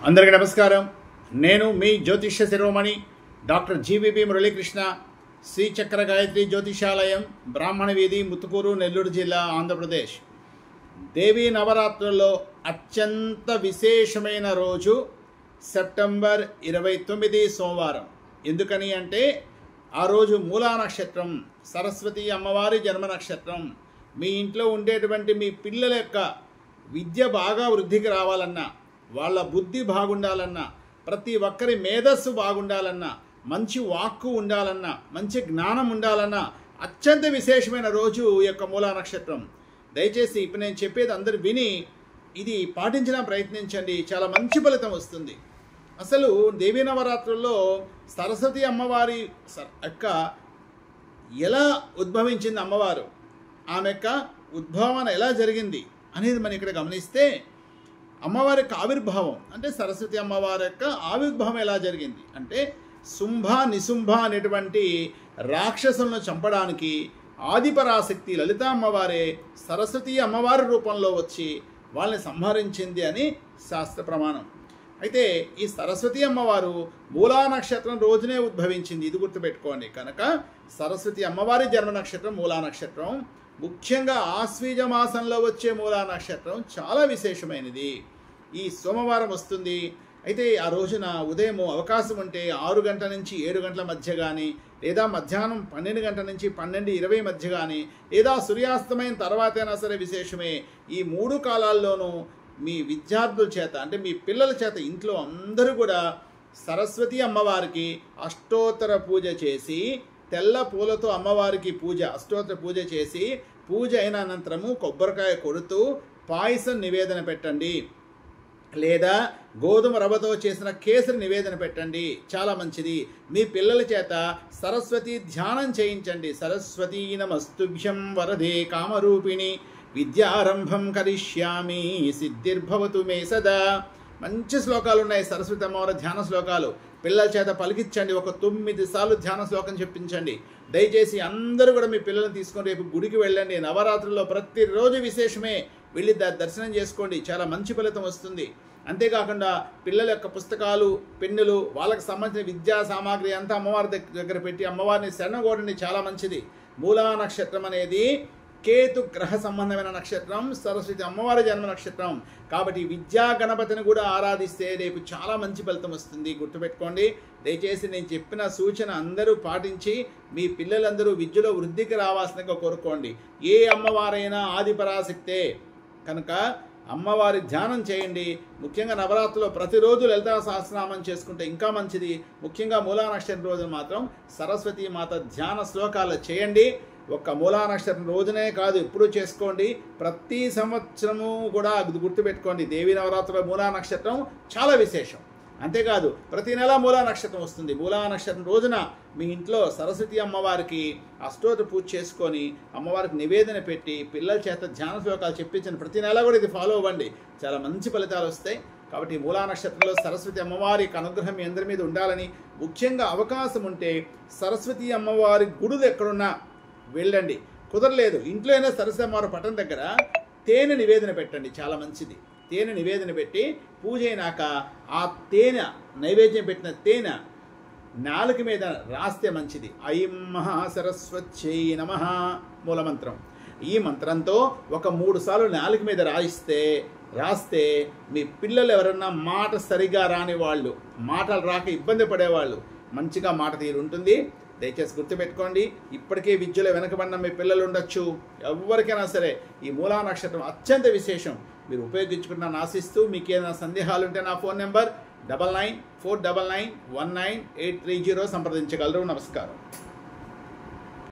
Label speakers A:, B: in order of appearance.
A: అందరికీ నమస్కారం. నేను మీ జ్యోతిష్య శిరోమణి డాక్టర్ జీవీబీ మురళీకృష్ణ, శ్రీచక్ర గాయత్రి జ్యోతిషాలయం, బ్రాహ్మణ వీధి, ముత్తుకూరు, నెల్లూరు జిల్లా, ఆంధ్రప్రదేశ్. దేవీ నవరాత్రుల్లో అత్యంత విశేషమైన రోజు సెప్టెంబర్ 29 సోమవారం. ఎందుకని అంటే ఆ రోజు మూలా నక్షత్రం, సరస్వతి అమ్మవారి జన్మ నక్షత్రం. మీ ఇంట్లో ఉండేటువంటి మీ పిల్లల యొక్క విద్య బాగా వృద్ధికి రావాలన్నా, వాళ్ళ బుద్ధి బాగుండాలన్నా, ప్రతి ఒక్కరి మేధస్సు బాగుండాలన్నా, మంచి వాక్కు ఉండాలన్నా, మంచి జ్ఞానం ఉండాలన్నా అత్యంత విశేషమైన రోజు ఈ యొక్క మూలా నక్షత్రం. దయచేసి ఇప్పుడు నేను చెప్పేది అందరూ విని ఇది పాటించిన ప్రయత్నించండి, చాలా మంచి ఫలితం వస్తుంది. అసలు దేవీ నవరాత్రుల్లో సరస్వతి అమ్మవారి యొక్క ఎలా ఉద్భవించింది అమ్మవారు, ఆమె యొక్క ఉద్భవన ఎలా జరిగింది అనేది మనం ఇక్కడ గమనిస్తే, అమ్మవారి యొక్క ఆవిర్భావం అంటే సరస్వతి అమ్మవారి యొక్క ఆవిర్భావం ఎలా జరిగింది అంటే, శుంభ నిశుంభ అనేటువంటి రాక్షసులను చంపడానికి ఆదిపరాశక్తి లలిత అమ్మవారే సరస్వతి అమ్మవారి రూపంలో వచ్చి వాళ్ళని సంహరించింది అని శాస్త్ర ప్రమాణం. అయితే ఈ సరస్వతి అమ్మవారు మూలా నక్షత్రం రోజునే ఉద్భవించింది, ఇది గుర్తుపెట్టుకోండి. కనుక సరస్వతి అమ్మవారి జన్మ నక్షత్రం మూలా నక్షత్రం. ముఖ్యంగా ఆశ్వీజ మాసంలో వచ్చే మూలా నక్షత్రం చాలా విశేషమైనది. ఈ సోమవారం వస్తుంది. అయితే ఆ రోజున ఉదయం అవకాశం ఉంటే 6 గంటల నుంచి 7 గంటల మధ్య కానీ, లేదా మధ్యాహ్నం 12 గంటల నుంచి 12:20 మధ్య కానీ, లేదా సూర్యాస్తమైన తర్వాతైనా సరే విశేషమే. ఈ 3 కాలాల్లోనూ మీ విద్యార్థుల చేత అంటే మీ పిల్లల చేత ఇంట్లో అందరూ కూడా సరస్వతి అమ్మవారికి అష్టోత్తర పూజ చేసి, తెల్ల పూలతో అమ్మవారికి పూజ అష్టోత్తర పూజ చేసి, పూజ అయిన అనంతరము కొబ్బరికాయ కొడుతూ పాయసం నివేదన పెట్టండి, లేదా గోధుమ రవ్వతో చేసిన కేసరి నివేదన పెట్టండి, చాలా మంచిది. మీ పిల్లల చేత సరస్వతి ధ్యానం చేయించండి. సరస్వతీ నమస్తుభ్యం వరదే కామరూపిణి విద్యారంభం కరిష్యామి సిద్ధిర్భవతు మే సదా. మంచి శ్లోకాలు ఉన్నాయి సరస్వతి అమ్మవారి ధ్యాన శ్లోకాలు. పిల్లల చేత పలికించండి. ఒక 9 సార్లు ధ్యాన శ్లోకం చెప్పించండి. దయచేసి అందరూ కూడా మీ పిల్లల్ని తీసుకొని రేపు గుడికి వెళ్ళండి. నవరాత్రుల్లో ప్రతిరోజు విశేషమే, వెళ్ళి దర్శనం చేసుకోండి, చాలా మంచి ఫలితం వస్తుంది. అంతేకాకుండా పిల్లల యొక్క పుస్తకాలు, పెన్నులు, వాళ్ళకి సంబంధించిన విద్యా సామాగ్రి అంతా అమ్మవారి దగ్గర పెట్టి అమ్మవారిని శరణగోడండి, చాలా మంచిది. మూలా నక్షత్రం అనేది కేతు గ్రహ సంబంధమైన నక్షత్రం, సరస్వతి అమ్మవారి జన్మ నక్షత్రం. కాబట్టి విద్యా గణపతిని కూడా ఆరాధిస్తే రేపు చాలా మంచి ఫలితం వస్తుంది, గుర్తుపెట్టుకోండి. దయచేసి నేను చెప్పిన సూచన అందరూ పాటించి మీ పిల్లలందరూ విద్యలో వృద్ధికి రావాల్సిందిగా కోరుకోండి. ఏ అమ్మవారైనా ఆదిపరాశక్తే కనుక అమ్మవారి ధ్యానం చేయండి. ముఖ్యంగా నవరాత్రిలో ప్రతిరోజు లలితా సహస్రనామం చేసుకుంటే ఇంకా మంచిది. ముఖ్యంగా మూలా నక్షత్రం రోజున మాత్రం సరస్వతీ మాత ధ్యాన శ్లోకాలు చేయండి. ఒక్క మూలా నక్షత్రం రోజునే కాదు, ఎప్పుడూ చేసుకోండి. ప్రతి సంవత్సరము కూడా గుర్తుపెట్టుకోండి, దేవీ నవరాత్రుల మూలా నక్షత్రం చాలా విశేషం. అంతేకాదు ప్రతి నెల మూలా నక్షత్రం వస్తుంది. మూలా నక్షత్రం రోజున మీ ఇంట్లో సరస్వతి అమ్మవారికి అష్టోత్తర పూజ చేసుకొని అమ్మవారికి నివేదన పెట్టి పిల్లల చేత ధ్యాన శ్లోకాలు చెప్పించిన ప్రతి నెల కూడా ఇది ఫాలో అవ్వండి, చాలా మంచి ఫలితాలు వస్తాయి. కాబట్టి మూలా నక్షత్రంలో సరస్వతి అమ్మవారి అనుగ్రహం మీ అందరి మీద ఉండాలని, ముఖ్యంగా అవకాశం ఉంటే సరస్వతి అమ్మవారి గుడులు ఎక్కడున్నా వెళ్ళండి. కుదరలేదు ఇంట్లో అయినా సరస్వతి అమ్మవారి పట్టణం దగ్గర తేనె నివేదన పెట్టండి, చాలా మంచిది. తేనె నివేదన పెట్టి పూజ అయినాక ఆ తేనె నైవేద్యం పెట్టిన తేనె నాలుక మీద రాస్తే మంచిది. ఐం మహాసరస్వత్యై నమః మూలమంత్రం. ఈ మంత్రంతో ఒక 3 సార్లు నాలుక మీద రాస్తే మీ పిల్లలు ఎవరన్నా మాట సరిగా రాని వాళ్ళు, మాటలు రాక ఇబ్బంది పడేవాళ్ళు మంచిగా మాట తీరు ఉంటుంది. దయచేసి గుర్తుపెట్టుకోండి. ఇప్పటికే విద్యలో వెనకబడిన మీ పిల్లలు ఉండొచ్చు, ఎవరికైనా సరే ఈ మూలా నక్షత్రం అత్యంత విశేషం. మీరు ఉపయోగించుకున్నాను ఆశిస్తూ, మీకు ఏదైనా సందేహాలు ఉంటే నా ఫోన్ నెంబర్ 9949919830 సంప్రదించగలరు. నమస్కారం.